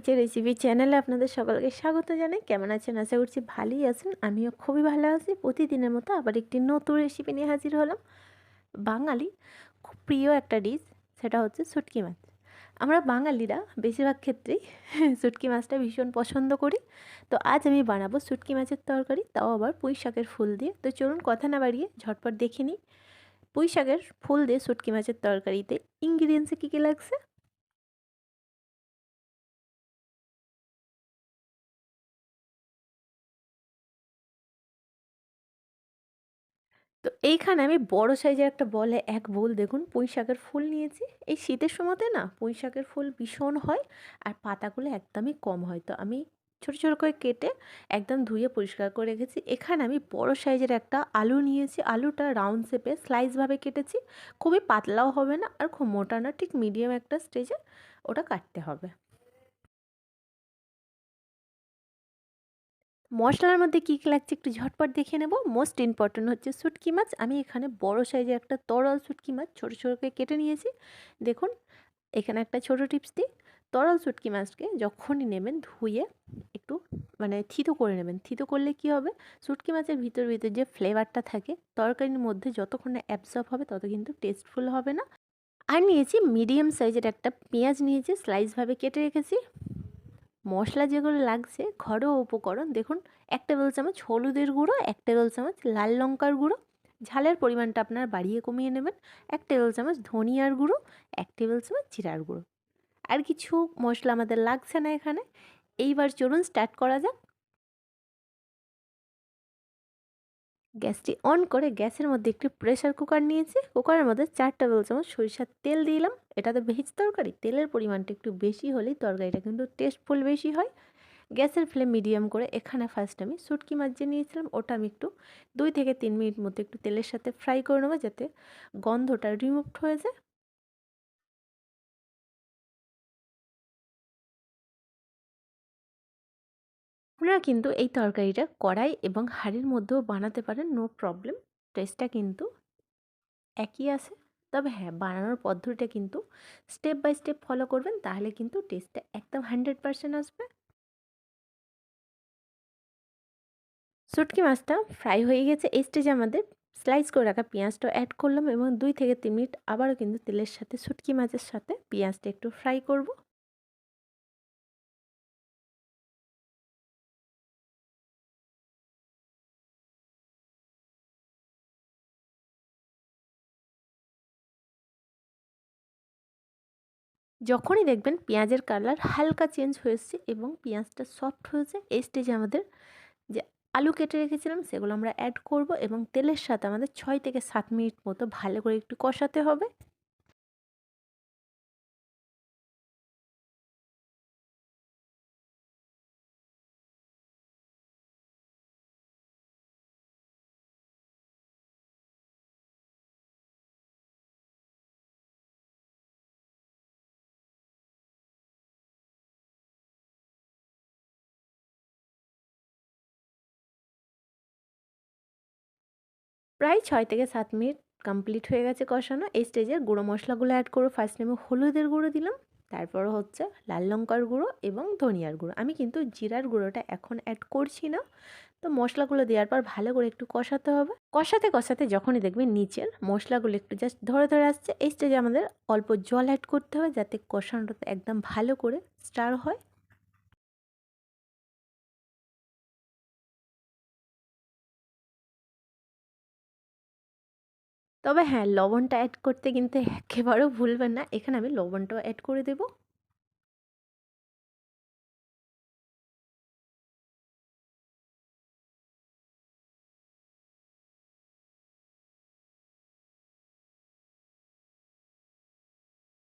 মাছের রেসিপি চ্যানেলে আপনাদের সকলকে স্বাগত জানাই। কেমন আছেন? আশা করছি ভালোই আছেন। আমিও খুবই ভালো আছি। প্রতিদিনের মতো আবার একটি নতুন রেসিপি নিয়ে হাজির হলাম। বাঙালি খুব প্রিয় একটা ডিশ, সেটা হচ্ছে শুটকি মাছ। আমরা বাঙালিরা বেশিরভাগ ক্ষেত্রেই শুটকি মাছটা ভীষণ পছন্দ করি। তো আজ আমি বানাবো শুটকি মাছের তরকারি, তাও আবার পুঁই শাকের ফুল দিয়ে। তো চলুন কথা না বাড়িয়ে ঝটপট দেখে নিই পুঁই শাকের ফুল দিয়ে শুটকি মাছের তরকারিতে ইনগ্রিডিয়েন্টসে কী কী লাগছে। তো এইখানে আমি বড় সাইজের একটা বলে এক বোল দেখুন পুঁই শাকের ফুল নিয়েছি। এই শীতের সময়তে না পুঁই শাকের ফুল ভীষণ হয়, আর পাতাগুলো একদমই কম হয়। তো আমি ছোট ছোট করে কেটে একদম ধুয়ে পরিষ্কার করে রেখেছি। এখানে আমি বড় সাইজের একটা আলু নিয়েছি। আলুটা রাউন্ড শেপে স্লাইসভাবে কেটেছি। খুবই পাতলাও হবে না আর খুব মোটা না, ঠিক মিডিয়াম একটা স্টেজে ওটা কাটতে হবে। মশলার মধ্যে কী কী লাগছে একটু ঝটপট দেখে নেব। মোস্ট ইম্পর্ট্যান্ট হচ্ছে শুটকি মাছ। আমি এখানে বড় সাইজের একটা তরল শুটকি মাছ ছোটো ছোটো করে কেটে নিয়েছি। দেখুন, এখানে একটা ছোটো টিপস দিই। তরল শুটকি মাছকে যখনই নেবেন ধুয়ে একটু থিতো করে নেবেন। থিতো করলে কী হবে, শুটকি মাছের ভিতর যে ফ্লেভারটা থাকে তরকারির মধ্যে যতক্ষণ না অ্যাবজর্ব হবে তত কিন্তু টেস্টফুল হবে না। আর নিয়েছি মিডিয়াম সাইজের একটা পেঁয়াজ নিয়েছি, স্লাইসভাবে কেটে রেখেছি। মশলা যেগুলো লাগছে ঘরোয়া উপকরণ দেখুন, 1 টেবিল চামচ হলুদের গুঁড়ো, 1 টেবিল চামচ লাল লঙ্কার গুঁড়ো, ঝালের পরিমাণটা আপনারা বাড়িয়ে কমিয়ে নেবেন, 1 টেবিল চামচ ধনিয়ার গুঁড়ো, 1 টেবিল চামচ জিরার গুঁড়ো। আর কিছু মশলা আমাদের লাগছে না এখানে। এইবার চলুন স্টার্ট করা যাক। গ্যাসটি অন করে গ্যাসের মধ্যে একটি প্রেসার কুকার নিয়েছি। কুকারের মধ্যে 4 টেবিল চামচ সরিষার তেল দিলাম। এটা তো ভেজ তরকারি, তেলের পরিমাণটা একটু বেশি হলেই তরকারিটা কিন্তু টেস্টফুল বেশি হয়। গ্যাসের ফ্লেম মিডিয়াম করে এখানে ফার্স্ট আমি শুটকি মাছ যে নিয়েছিলাম ওটা আমি একটু 2 থেকে 3 মিনিট মতো একটু তেলের সাথে ফ্রাই করে নেবো, যাতে গন্ধটা রিমুভড হয়ে যায়। আপনারা কিন্তু এই তরকারিটা কড়াই এবং হাঁড়ির মধ্যেও বানাতে পারেন, নো প্রবলেম। টেস্টটা কিন্তু একই আসে। তবে হ্যাঁ, বানানোর পদ্ধতিটা কিন্তু স্টেপ বাই স্টেপ ফলো করবেন, তাহলে কিন্তু টেস্টটা একদম 100% আসবে। শুটকি মাছটা ফ্রাই হয়ে গেছে। এই স্টেজে আমাদের স্লাইস করে রাখা পেঁয়াজটা অ্যাড করলাম এবং 2 থেকে 3 মিনিট আবারও কিন্তু তেলের সাথে শুটকি মাছের সাথে পেঁয়াজটা একটু ফ্রাই করব। যখনই দেখবেন পেঁয়াজের কালার হালকা চেঞ্জ হয়েছে এবং পেঁয়াজটা সফট হয়েছে, এই স্টেজে আমাদের যে আলু কেটে রেখেছিলাম সেগুলো আমরা অ্যাড করব এবং তেলের সাথে আমাদের 6 থেকে 7 মিনিট মতো ভালো করে একটু কষাতে হবে। প্রায় 6 থেকে 7 মিনিট কমপ্লিট হয়ে গেছে কষানো। এই স্টেজে গুঁড়ো মশলাগুলো অ্যাড করব। ফার্স্ট আমি হলুদের গুঁড়ো দিলাম, তারপর হচ্ছে লাল লঙ্কার গুঁড়ো এবং ধনিয়ার গুঁড়ো। আমি কিন্তু জিরার গুঁড়োটা এখন অ্যাড করছি না। তো মশলাগুলো দেওয়ার পর ভালো করে একটু কষাতে হবে। কষাতে কষাতে যখনই দেখবেন নিচের মশলাগুলো একটু জাস্ট ধরে ধরে আসছে, এই স্টেজে আমাদের অল্প জল অ্যাড করতে হবে, যাতে কষানোটা একদম ভালো করে স্টার হয়। তবে হ্যাঁ, লবণটা অ্যাড করতে কিন্তু একেবারেও ভুলবেন না। এখানে আমি লবণটাও অ্যাড করে দেবো।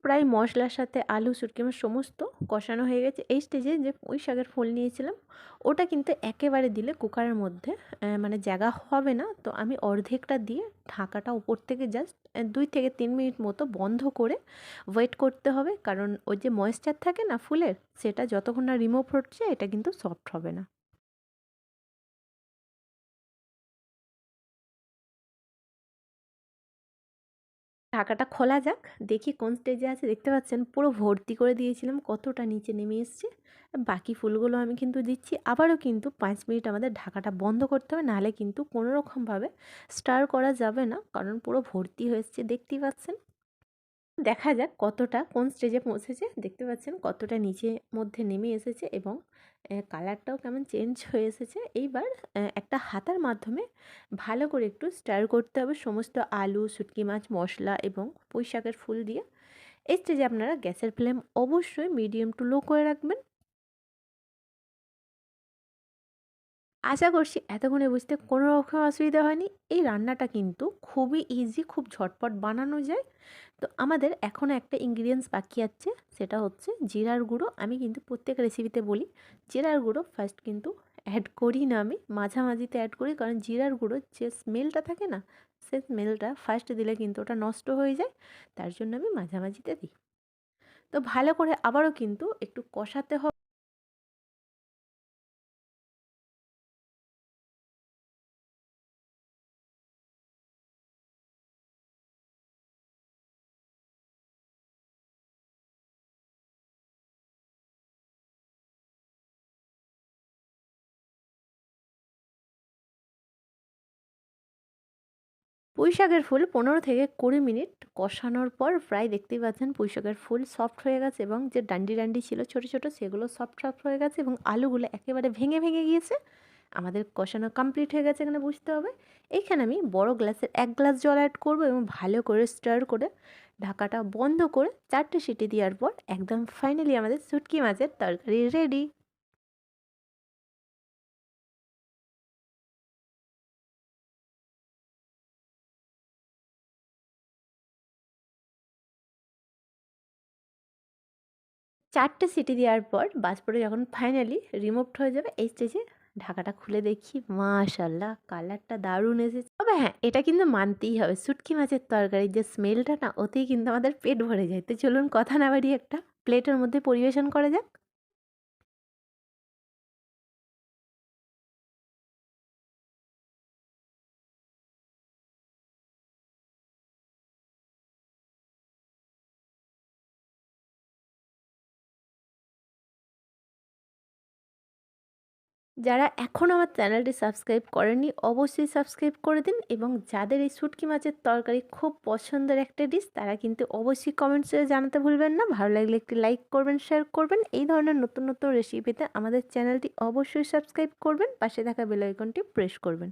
প্রায় মশলার সাথে আলু, শুটকি মাছ সমস্ত কষানো হয়ে গেছে। এই স্টেজে যে পুঁই শাকের ফুল নিয়েছিলাম ওটা কিন্তু একেবারে দিলে কুকারের মধ্যে জায়গা হবে না। তো আমি অর্ধেকটা দিয়ে ঢাকাটা উপর থেকে জাস্ট 2 থেকে 3 মিনিট মতো বন্ধ করে ওয়েট করতে হবে, কারণ ওই যে ময়েশ্চার থাকে না ফুলের, সেটা যতক্ষণ না রিমুভ হচ্ছে এটা কিন্তু সফট হবে না। ঢাকাটা খোলা যাক, দেখি কোন স্টেজে আছে। দেখতে পাচ্ছেন পুরো ভর্তি করে দিয়েছিলাম, কতটা নিচে নেমে এসছে। বাকি ফুলগুলো আমি কিন্তু দিচ্ছি। আবারও কিন্তু 5 মিনিট আমাদের ঢাকাটা বন্ধ করতে হবে, নাহলে কিন্তু কোনো রকমভাবে স্টার করা যাবে না, কারণ পুরো ভর্তি হয়ে এসছে দেখতেই পাচ্ছেন। দেখা যাক কতটা কোন স্টেজে পৌঁছেছে। দেখতে পাচ্ছেন কতটা নিচে মধ্যে নেমে এসেছে এবং কালারটাও কেমন চেঞ্জ হয়ে এসেছে। এইবার একটা হাতার মাধ্যমে ভালো করে একটু স্টার করতে হবে সমস্ত আলু, শুটকি মাছ, মশলা এবং পুঁই শাকের ফুল দিয়ে। এই স্টেজে আপনারা গ্যাসের ফ্লেম অবশ্যই মিডিয়াম টু লো করে রাখবেন। আশা করছি এতক্ষণে বুঝতে কোনো রকম অসুবিধা হয়নি। এই রান্নাটা কিন্তু খুবই ইজি, খুব ঝটপট বানানো যায়। তো আমাদের এখনও একটা ইনগ্রিডিয়েন্টস বাকি আছে, সেটা হচ্ছে জিরার গুঁড়ো। আমি কিন্তু প্রত্যেক রেসিপিতে বলি জিরার গুঁড়ো ফার্স্ট কিন্তু অ্যাড করি না, আমি মাঝামাঝিতে অ্যাড করি, কারণ জিরার গুঁড়োর যে স্মেলটা থাকে না, সেই স্মেলটা ফার্স্ট দিলে কিন্তু ওটা নষ্ট হয়ে যায়, তার জন্য আমি মাঝামাঝিতে দিই। তো ভালো করে আবারও কিন্তু একটু কষাতে হবে। পুঁই শাকের ফুল 15 থেকে 20 মিনিট কষানোর পর প্রায় দেখতেই পাচ্ছেন পুঁই শাকের ফুল সফট হয়ে গেছে এবং যে ডান্ডি ডান্ডি ছিল ছোট ছোট, সেগুলো সফট সফট হয়ে গেছে এবং আলুগুলো একেবারে ভেঙে ভেঙে গিয়েছে। আমাদের কষানো কমপ্লিট হয়ে গেছে, এখানে বুঝতে হবে। এইখানে আমি বড় গ্লাসের 1 গ্লাস জল অ্যাড করব এবং ভালো করে স্টার করে ঢাকাটা বন্ধ করে 4টে সিটি দেওয়ার পর একদম ফাইনালি আমাদের শুটকি মাছের তরকারি রেডি। 4টে সিটি দেওয়ার পর বাষ্পটা যখন ফাইনালি রিমুভড হয়ে যাবে, এই স্টেজে ঢাকাটা খুলে দেখি, মাশাআল্লাহ কালারটা দারুণ এসেছে। তবে হ্যাঁ, এটা কিন্তু মানতেই হবে, শুটকি মাছের তরকারির যে স্মেলটা না, ওতেই কিন্তু আমাদের পেট ভরে যায়। তো চলুন কথা না বাড়িয়ে একটা প্লেটের মধ্যে পরিবেশন করা যাক। যারা এখনও আমার চ্যানেলটি সাবস্ক্রাইব করেননি অবশ্যই সাবস্ক্রাইব করে দিন, এবং যাদের এই শুটকি মাছের তরকারি খুব পছন্দের একটা ডিশ, তারা কিন্তু অবশ্যই কমেন্টসে জানাতে ভুলবেন না। ভালো লাগলে একটি লাইক করবেন, শেয়ার করবেন। এই ধরনের নতুন নতুন রেসিপি পেতে আমাদের চ্যানেলটি অবশ্যই সাবস্ক্রাইব করবেন, পাশে থাকা বেল আইকনটি প্রেস করবেন।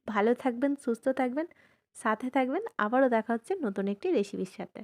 ভালো থাকবেন, সুস্থ থাকবেন, সাথে থাকবেন। আবারও দেখা হচ্ছে নতুন একটি রেসিপির সাথে।